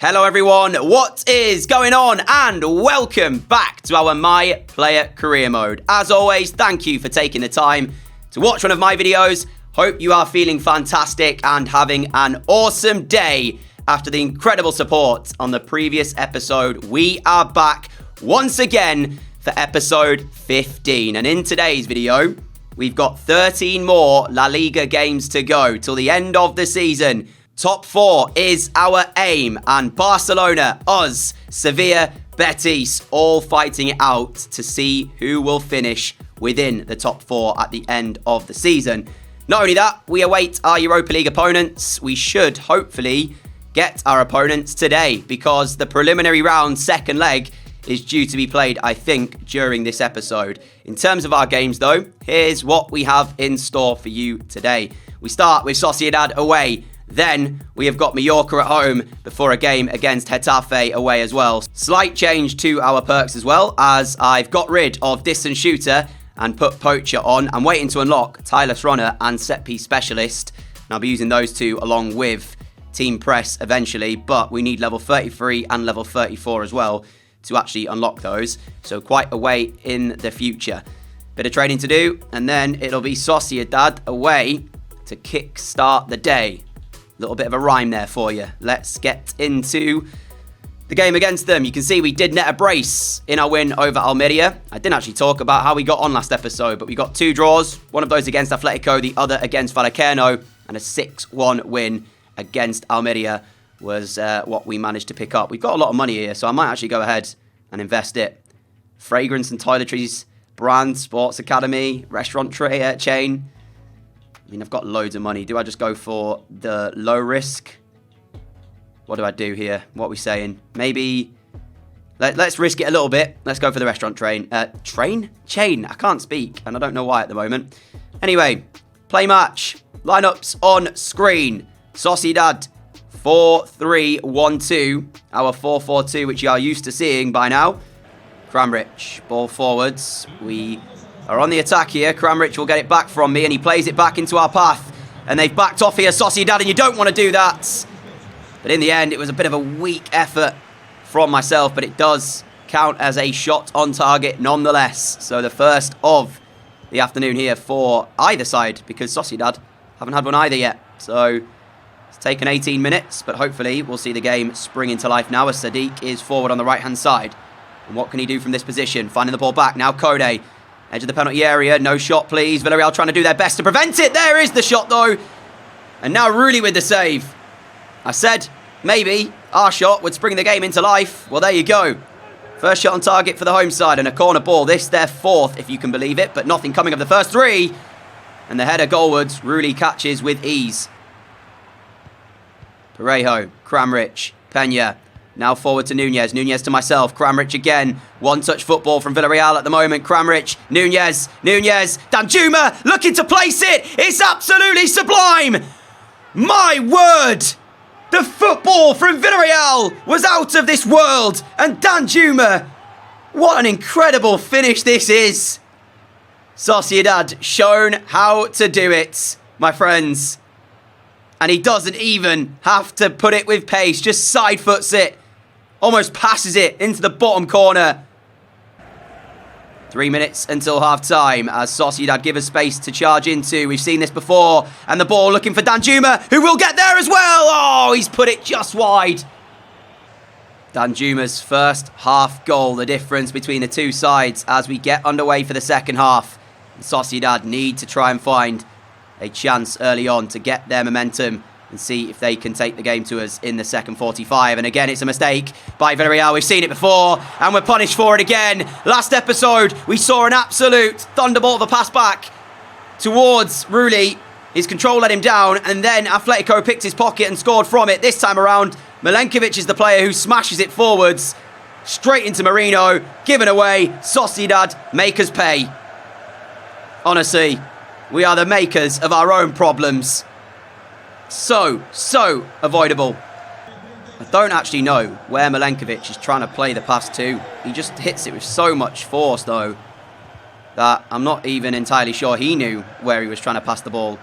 Hello everyone, what is going on? And welcome back to our My Player Career Mode. As always, thank you for taking the time to watch one of my videos. Hope you are feeling fantastic and having an awesome day after the incredible support on the previous episode. We are back once again for episode 15. And in today's video, we've got 13 more La Liga games to go till the end of the season. Top 4 is our aim, and Barcelona, us, Sevilla, Betis, all fighting it out to see who will finish within the top 4 at the end of the season. Not only that, we await our Europa League opponents. We should hopefully get our opponents today because the preliminary round second leg is due to be played, I think, during this episode. In terms of our games, though, here's what we have in store for you today. We start with Sociedad away. Then we have got Majorca at home before a game against Getafe away as well. Slight change to our perks as well, as I've got rid of Distant Shooter and put Poacher on. I'm waiting to unlock Tireless Runner and Set Piece Specialist. And I'll be using those two along with Team Press eventually, but we need level 33 and level 34 as well to actually unlock those. So quite a way in the future. Bit of training to do, and then it'll be Sociedad away to kick-start the day. Little bit of a rhyme there for you. Let's get into the game against them. You can see we did net a brace in our win over Almeria. I didn't actually talk about how we got on last episode, but we got 2 draws. One of those against Atletico, the other against Villarreal, and a 6-1 win against Almeria was what we managed to pick up. We've got a lot of money here, so I might actually go ahead and invest it. Fragrance and toiletries, brand, sports academy, restaurant chain. I mean, I've got loads of money. Do I just go for the low risk? What do I do here? What are we saying? Maybe let's risk it a little bit. Let's go for the restaurant chain. Chain? I can't speak, and I don't know why at the moment. Anyway, play match. Lineups on screen. Sociedad 4-3-1-2. Our 4-4-2, which you are used to seeing by now. Kramrich, ball forwards. We are on the attack here. Kramrich will get it back from me, and he plays it back into our path. And they've backed off here, Sociedad, and you don't want to do that. But in the end, it was a bit of a weak effort from myself, but it does count as a shot on target nonetheless. So the first of the afternoon here for either side, because Sociedad haven't had one either yet. So it's taken 18 minutes, but hopefully we'll see the game spring into life now as Sadiq is forward on the right-hand side. And what can he do from this position? Finding the ball back. Now Kone. Edge of the penalty area. No shot, please. Villarreal trying to do their best to prevent it. There is the shot, though. And now Rooney with the save. I said maybe our shot would spring the game into life. Well, there you go. First shot on target for the home side and a corner ball. This, their 4th, if you can believe it. But nothing coming of the first 3. And the header goalwards. Rooney catches with ease. Parejo. Kramrich. Pena. Now forward to Nunez. Nunez to myself. Kramrich again. One-touch football from Villarreal at the moment. Kramrich. Nunez. Danjuma looking to place it. It's absolutely sublime. My word. The football from Villarreal was out of this world. And Danjuma. What an incredible finish this is. Sociedad shown how to do it, my friends. And he doesn't even have to put it with pace. Just side foots it. Almost passes it into the bottom corner. 3 minutes until half-time as Sociedad give us space to charge into. We've seen this before. And the ball looking for Danjuma, who will get there as well. Oh, he's put it just wide. Danjuma's first half goal. The difference between the two sides as we get underway for the second half. Sociedad need to try and find a chance early on to get their momentum and see if they can take the game to us in the second 45. And again, it's a mistake by Villarreal. We've seen it before, and we're punished for it again. Last episode, we saw an absolute thunderbolt of a pass back towards Rooney. His control let him down, and then Atletico picked his pocket and scored from it. This time around, Milenkovic is the player who smashes it forwards, straight into Marino, given away. Sociedad make us pay. Honestly, we are the makers of our own problems. So avoidable. I don't actually know where Milenkovic is trying to play the pass to. He just hits it with so much force, though, that I'm not even entirely sure he knew where he was trying to pass the ball.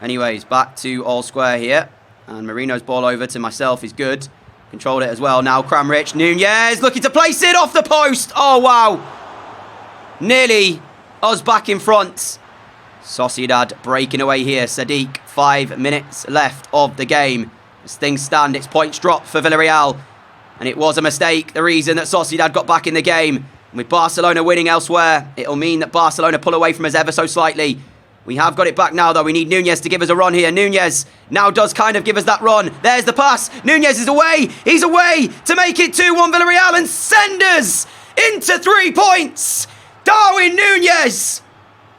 Anyways, back to all square here. And Marino's ball over to myself is good. Controlled it as well. Now Kramaric. Nunez looking to place it off the post. Oh, wow. Nearly us back in front. Sociedad breaking away here. Sadiq, 5 minutes left of the game. As things stand, it's points dropped for Villarreal. And it was a mistake, the reason that Sociedad got back in the game. With Barcelona winning elsewhere, it'll mean that Barcelona pull away from us ever so slightly. We have got it back now, though. We need Nunez to give us a run here. Nunez now does kind of give us that run. There's the pass. Nunez is away. He's away to make it 2-1 Villarreal and send us into 3 points. Darwin Nunez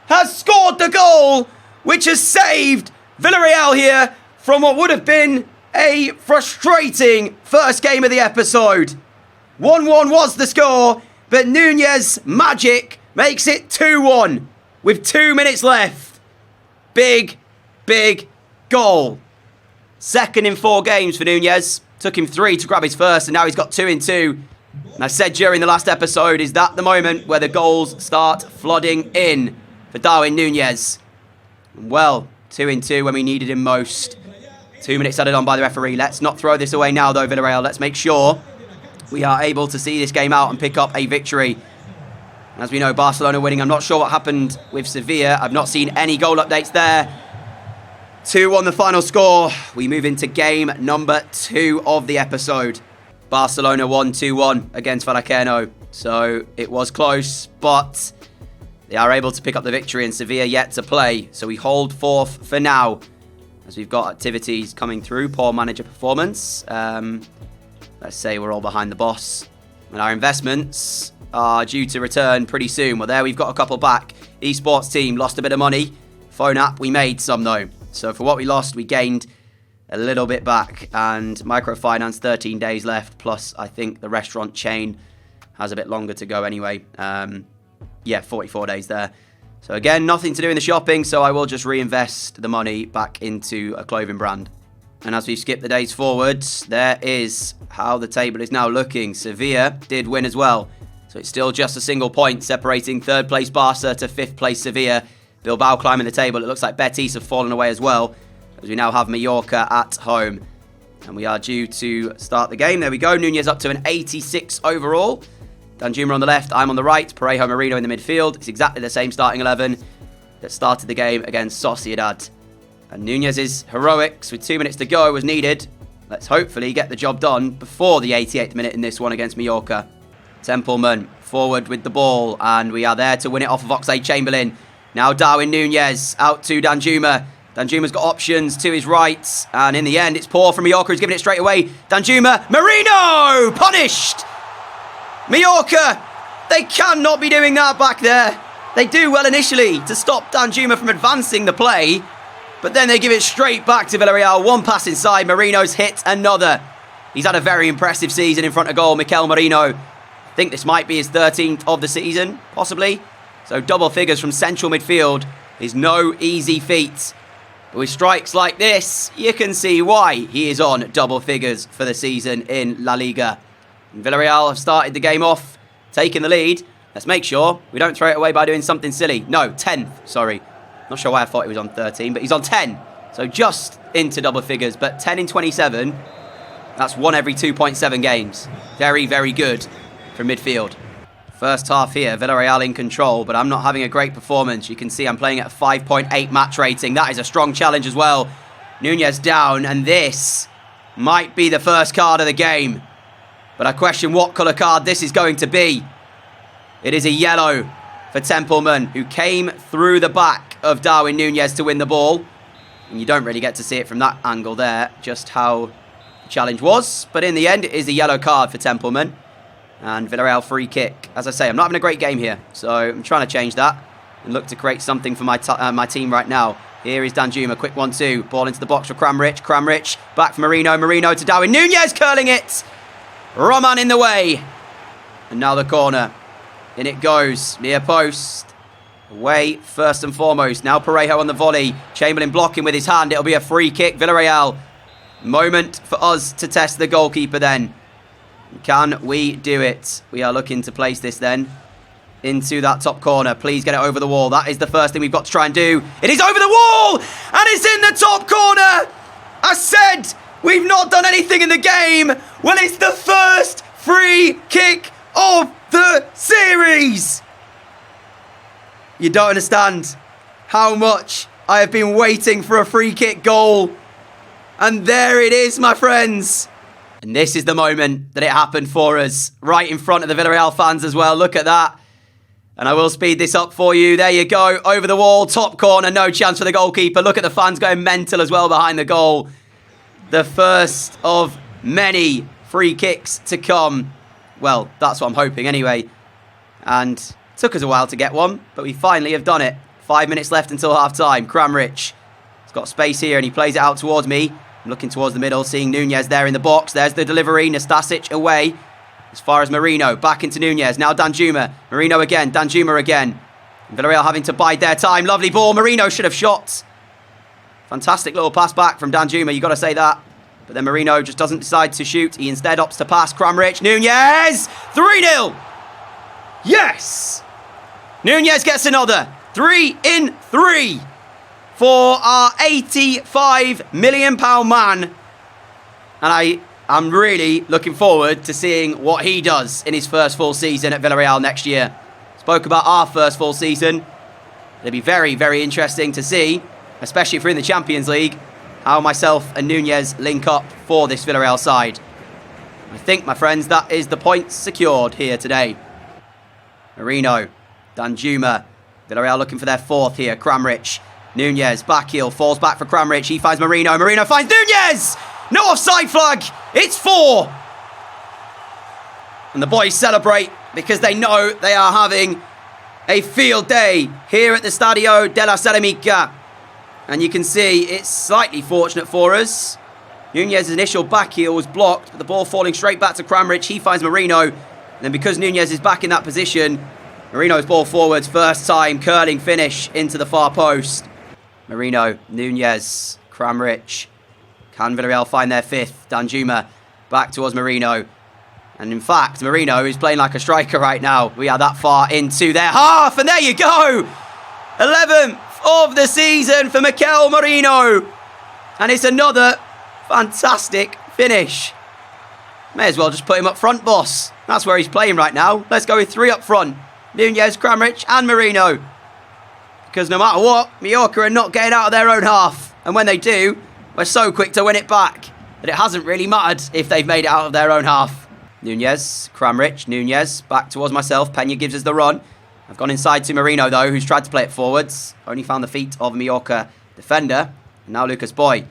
has scored the goal, which has saved Villarreal here from what would have been a frustrating first game of the episode. 1-1 was the score, but Nunez magic makes it 2-1 with 2 minutes left. Big, big goal. Second in 4 games for Nunez. Took him 3 to grab his first, and now he's got 2 in 2. And I said during the last episode, is that the moment where the goals start flooding in for Darwin Nunez? Well, 2 in 2 when we needed him most. 2 minutes added on by the referee. Let's not throw this away now, though, Villarreal. Let's make sure we are able to see this game out and pick up a victory. As we know, Barcelona winning. I'm not sure what happened with Sevilla. I've not seen any goal updates there. 2-1 the final score. We move into game number 2 of the episode. Barcelona won 2-1 against Villarreal. So it was close, but they are able to pick up the victory, and Sevilla yet to play. So we hold forth for now, as we've got activities coming through. Poor manager performance. Let's say we're all behind the boss. And our investments are due to return pretty soon. Well, there we've got a couple back. Esports team lost a bit of money. Phone app, we made some though. So for what we lost, we gained a little bit back. And microfinance, 13 days left. Plus, I think the restaurant chain has a bit longer to go anyway. Yeah, 44 days there. So again, nothing to do in the shopping. So I will just reinvest the money back into a clothing brand. And as we skip the days forward, there is how the table is now looking. Sevilla did win as well. So it's still just a single point separating 3rd place Barca to 5th place Sevilla. Bilbao climbing the table. It looks like Betis have fallen away as well, as we now have Majorca at home. And we are due to start the game. There we go. Nunez up to an 86 overall. Danjuma on the left. I'm on the right. Parejo Merino in the midfield. It's exactly the same starting 11 that started the game against Sociedad. And Nunez's heroics with 2 minutes to go was needed. Let's hopefully get the job done before the 88th minute in this one against Majorca. Templeman forward with the ball, and we are there to win it off of Oxlade-Chamberlain. Now Darwin Nunez out to Danjuma. Danjuma's got options to his right, and in the end it's poor from Majorca, who's giving it straight away. Danjuma, Merino, punished! Majorca, they cannot be doing that back there. They do well initially to stop Danjuma from advancing the play, but then they give it straight back to Villarreal. One pass inside, Merino's hit another. He's had a very impressive season in front of goal, Mikel Merino. I think this might be his 13th of the season, possibly. So double figures from central midfield is no easy feat. But with strikes like this, you can see why he is on double figures for the season in La Liga. And Villarreal have started the game off, taking the lead. Let's make sure we don't throw it away by doing something silly. No, 10th, sorry. Not sure why I thought he was on 13, but he's on 10. So just into double figures, but 10 in 27. That's 1 every 2.7 games. Very, very good from midfield. First half here, Villarreal in control, but I'm not having a great performance. You can see I'm playing at a 5.8 match rating. That is a strong challenge as well. Nunez down, and this might be the first card of the game. But I question what colour card this is going to be. It is a yellow for Templeman, who came through the back of Darwin Nunez to win the ball. And you don't really get to see it from that angle there, just how the challenge was. But in the end, it is a yellow card for Templeman. And Villarreal free kick. As I say, I'm not having a great game here, so I'm trying to change that and look to create something for my team right now. Here is Danjuma, quick 1-2. Ball into the box for Kramaric. Kramaric back for Merino. Merino to Darwin Nunez, curling it. Roman in the way. And now the corner. In it goes, near post. Away first and foremost. Now Parejo on the volley. Chamberlain blocking with his hand. It'll be a free kick. Villarreal. Moment for us to test the goalkeeper then. Can we do it? We are looking to place this then into that top corner. Please get it over the wall. That is the first thing we've got to try and do. It is over the wall! And it's in the top corner! I said We've not done anything in the game. Well, it's the first free kick of the series. You don't understand how much I have been waiting for a free kick goal. And there it is, my friends. And this is the moment that it happened for us. Right in front of the Villarreal fans as well. Look at that. And I will speed this up for you. There you go. Over the wall. Top corner. No chance for the goalkeeper. Look at the fans going mental as well behind the goal. The first of many free kicks to come. Well, that's what I'm hoping anyway. And it took us a while to get one, but we finally have done it. 5 minutes left until half-time. Kramaric has got space here and he plays it out towards me. I'm looking towards the middle, seeing Nunez there in the box. There's the delivery. Nastasic away. As far as Marino. Back into Nunez. Now Danjuma. Marino again. Danjuma again. Villarreal having to bide their time. Lovely ball. Marino should have shot. Fantastic little pass back from Danjuma. You got to say that. But then Marino just doesn't decide to shoot. He instead opts to pass. Kramaric. Nunez. 3-0. Yes. Nunez gets another. 3 in 3. For our £85 million man. And I'm really looking forward to seeing what he does in his first full season at Villarreal next year. Spoke about our first full season. It'll be very, very interesting to see, especially if we're in the Champions League, how myself and Nunez link up for this Villarreal side. I think, my friends, that is the points secured here today. Marino, Danjuma, Villarreal looking for their fourth here. Kramaric. Nunez, back heel, falls back for Kramaric. He finds Marino. Marino finds Nunez! No offside flag. It's 4. And the boys celebrate because they know they are having a field day here at the Stadio della Ceramica. And you can see it's slightly fortunate for us. Nunez's initial back heel was blocked, but the ball falling straight back to Kramaric. He finds Marino. And then because Nunez is back in that position, Marino's ball forwards, first time, curling finish into the far post. Marino, Nunez, Kramaric. Can Villarreal find their fifth? Danjuma back towards Marino. And in fact, Marino is playing like a striker right now. We are that far into their half. And there you go. 11th of the season for Mikel Marino. And it's another fantastic finish. May as well just put him up front, boss. That's where he's playing right now. Let's go with 3 up front. Nunez, Kramaric and Marino. Because no matter what, Majorca are not getting out of their own half. And when they do, we're so quick to win it back that it hasn't really mattered if they've made it out of their own half. Nunez, Kramaric, Nunez, back towards myself. Peña gives us the run. I've gone inside to Marino, though, who's tried to play it forwards. Only found the feet of a Majorca defender. And now Lucas Boy.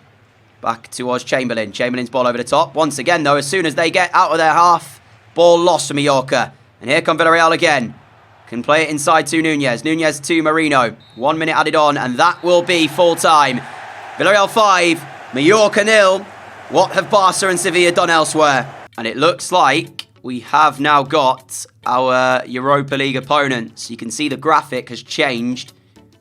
Back towards Chamberlain. Chamberlain's ball over the top. Once again, though, as soon as they get out of their half, ball lost for Majorca. And here come Villarreal again. Can play it inside to Nunez. Nunez to Marino. 1 minute added on, and that will be full time. Villarreal 5, Majorca 0. What have Barca and Sevilla done elsewhere? And it looks like we have now got our Europa League opponents. You can see the graphic has changed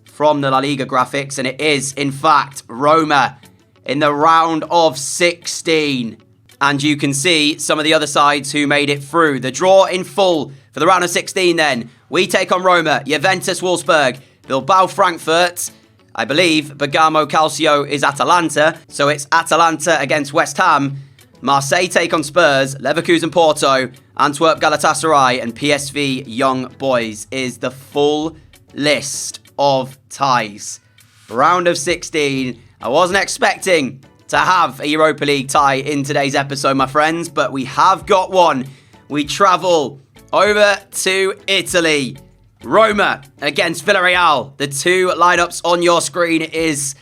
from the La Liga graphics, and it is, in fact, Roma in the round of 16. And you can see some of the other sides who made it through. The draw in full for the round of 16 then. We take on Roma, Juventus Wolfsburg, Bilbao Frankfurt. I believe Bergamo Calcio is Atalanta. So it's Atalanta against West Ham. Marseille take on Spurs, Leverkusen Porto, Antwerp Galatasaray and PSV Young Boys is the full list of ties. Round of 16. I wasn't expecting to have a Europa League tie in today's episode, my friends, but we have got one. We travel over to Italy. Roma against Villarreal. The 2 lineups on your screen is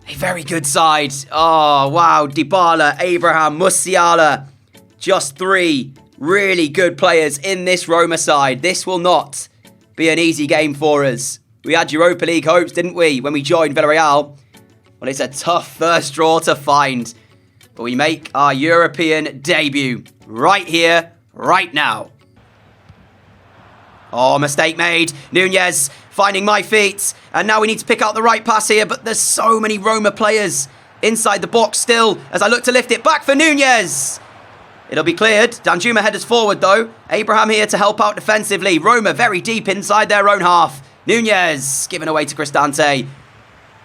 a very good side. Oh, wow. Dybala, Abraham, Musiala. Just 3 really good players in this Roma side. This will not be an easy game for us. We had Europa League hopes, didn't we, when we joined Villarreal? Well, it's a tough first draw to find. But we make our European debut right here, right now. Oh, mistake made. Nunez finding my feet. And now we need to pick out the right pass here. But there's so many Roma players inside the box still as I look to lift it back for Nunez. It'll be cleared. Danjuma headers forward, though. Abraham here to help out defensively. Roma very deep inside their own half. Nunez given away to Cristante.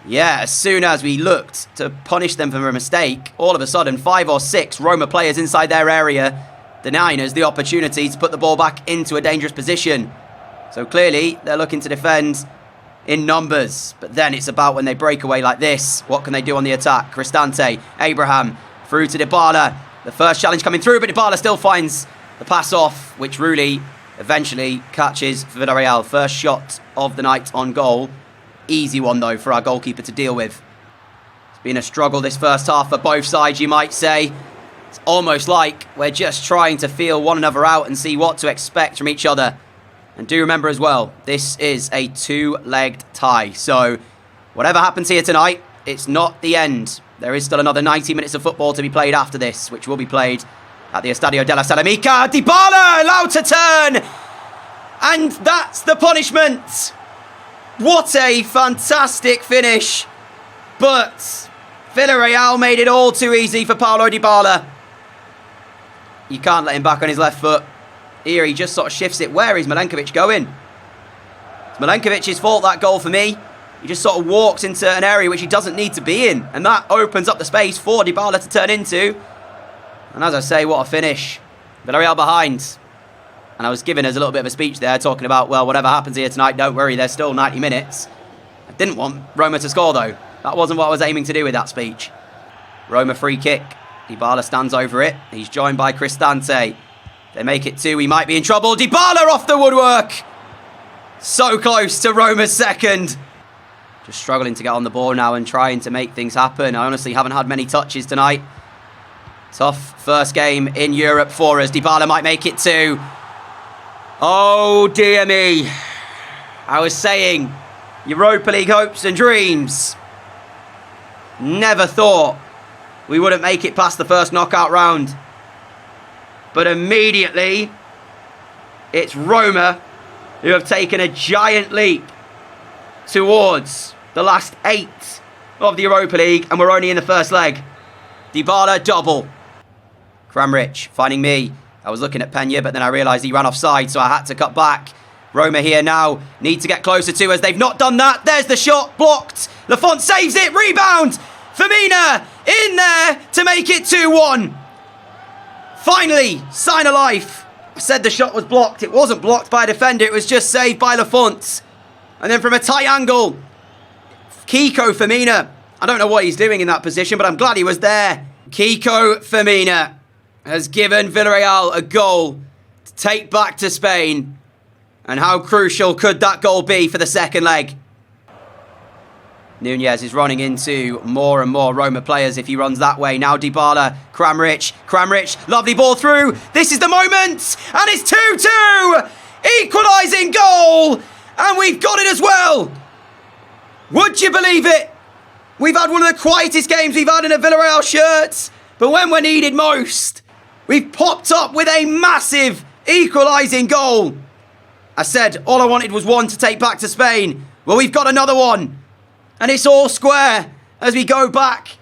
Yeah, as soon as we looked to punish them for a mistake, all of a sudden 5 or 6 Roma players inside their area, denying us the opportunity to put the ball back into a dangerous position. So clearly they're looking to defend in numbers, but then it's about when they break away like this, what can they do on the attack? Cristante, Abraham, through to Dybala. The first challenge coming through, but Dybala still finds the pass off, which Rulli eventually catches for Villarreal. First shot of the night on goal. Easy one, though, for our goalkeeper to deal with. It's been a struggle this first half for both sides, you might say. It's almost like we're just trying to feel one another out and see what to expect from each other. And do remember as well, this is a 2-legged tie. So whatever happens here tonight, it's not the end. There is still another 90 minutes of football to be played after this, which will be played at the Estadio della Salamica. Dybala allowed to turn. And that's the punishment. What a fantastic finish. But Villarreal made it all too easy for Paulo Dybala. You can't let him back on his left foot. Here he just sort of shifts it. Where is Milenkovic going? It's Milenkovic's fault, that goal for me. He just sort of walks into an area which he doesn't need to be in. And that opens up the space for Dybala to turn into. And as I say, what a finish. Villarreal behind. And I was giving us a little bit of a speech there talking about, well, whatever happens here tonight, don't worry, there's still 90 minutes. I didn't want Roma to score, though. That wasn't what I was aiming to do with that speech. Roma free kick. Dybala stands over it. He's joined by Cristante. They make it 2. He might be in trouble. Dybala off the woodwork. So close to Roma's second. Just struggling to get on the ball now and trying to make things happen. I honestly haven't had many touches tonight. Tough first game in Europe for us. Dybala might make it 2. Oh, dear me. I was saying, Europa League hopes and dreams. Never thought we wouldn't make it past the first knockout round. But immediately, it's Roma who have taken a giant leap towards the last 8 of the Europa League, and we're only in the first leg. Dybala double. Kramaric finding me. I was looking at Peña, but then I realised he ran offside, so I had to cut back. Roma here now need to get closer to us. They've not done that. There's the shot, blocked. Lafont saves it, rebound. Firmina in there to make it 2-1. Finally, sign of life. I said the shot was blocked. It wasn't blocked by a defender. It was just saved by Lafont. And then from a tight angle, Kiko Firmina. I don't know what he's doing in that position, but I'm glad he was there. Kiko Firmina has given Villarreal a goal to take back to Spain. And how crucial could that goal be for the second leg? Nunez is running into more and more Roma players if he runs that way. Now Dybala, Kramaric, lovely ball through. This is the moment, and it's 2-2. Equalising goal, and we've got it as well. Would you believe it? We've had one of the quietest games we've had in a Villarreal shirt, but when we're needed most, we've popped up with a massive equalising goal. I said all I wanted was one to take back to Spain. Well, we've got another one. And it's all square as we go back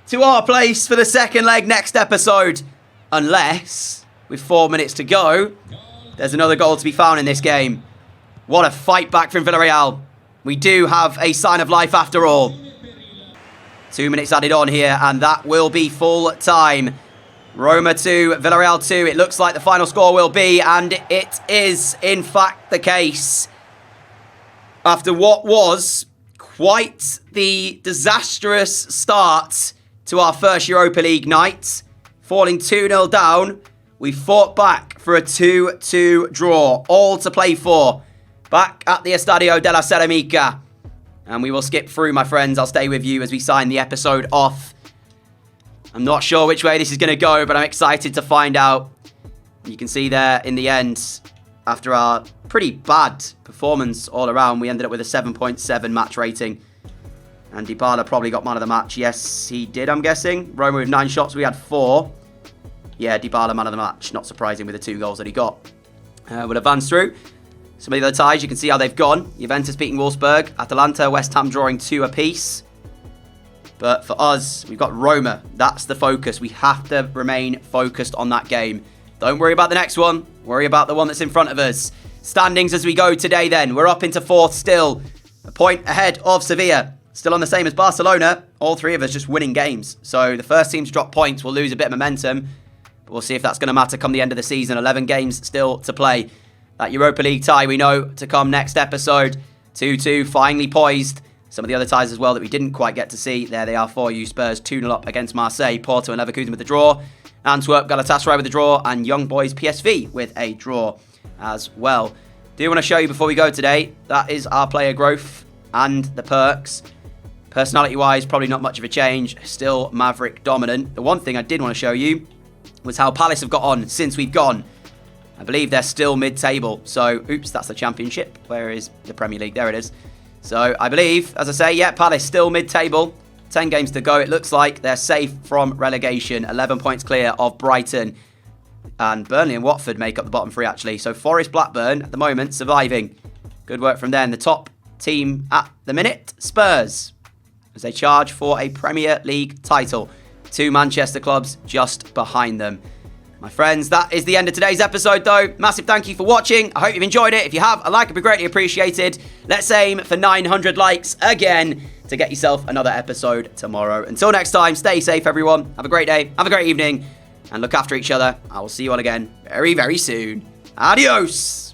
to our place for the second leg next episode. Unless, with 4 minutes to go, there's another goal to be found in this game. What a fight back from Villarreal. We do have a sign of life after all. 2 minutes added on here, and that will be full time. Roma 2, Villarreal 2. It looks like the final score will be, and it is, in fact, the case. After what was quite the disastrous start to our first Europa League night, falling 2-0 down, we fought back for a 2-2 draw, all to play for, back at the Estadio della Salamica. And we will skip through, my friends. I'll stay with you as we sign the episode off. I'm not sure which way this is going to go, but I'm excited to find out. You can see there in the end, after our pretty bad performance all around, we ended up with a 7.7 match rating. And Dybala probably got man of the match. Yes, he did, I'm guessing. Roma with 9 shots, we had 4. Yeah, Dybala man of the match. Not surprising with the 2 goals that he got. We'll advance through. Some of the other ties, you can see how they've gone. Juventus beating Wolfsburg. Atalanta, West Ham drawing 2 apiece. But for us, we've got Roma. That's the focus. We have to remain focused on that game. Don't worry about the next one. Worry about the one that's in front of us. Standings as we go today then. We're up into 4th still. A point ahead of Sevilla. still on the same as Barcelona. All three of us just winning games. So the first team to drop points will lose a bit of momentum. But we'll see if that's going to matter come the end of the season. 11 games still to play. That Europa League tie we know to come next episode. 2-2 finally poised. Some of the other ties as well that we didn't quite get to see. There they are for you. Spurs 2-0 up against Marseille. Porto and Leverkusen with the draw. Antwerp, Galatasaray with the draw. And Young Boys PSV with a draw as well. Do want to show you before we go today. That is our player growth and the perks. Personality-wise, probably not much of a change. Still Maverick dominant. The one thing I did want to show you was how Palace have got on since we've gone. I believe they're still mid-table. So, oops, that's the Championship. Where is the Premier League? There it is. So, I believe, as I say, yeah, Palace still mid-table. 10 games to go. It looks like they're safe from relegation. 11 points clear of Brighton. And Burnley and Watford make up the bottom three, actually. So, Forest, Blackburn, at the moment, surviving. Good work from them. The top team at the minute, Spurs, as they charge for a Premier League title. 2 Manchester clubs just behind them. My friends, that is the end of today's episode, though. Massive thank you for watching. I hope you've enjoyed it. If you have, a like would be greatly appreciated. Let's aim for 900 likes again to get yourself another episode tomorrow. Until next time, stay safe, everyone. Have a great day. Have a great evening. And look after each other. I will see you all again very, very soon. Adios.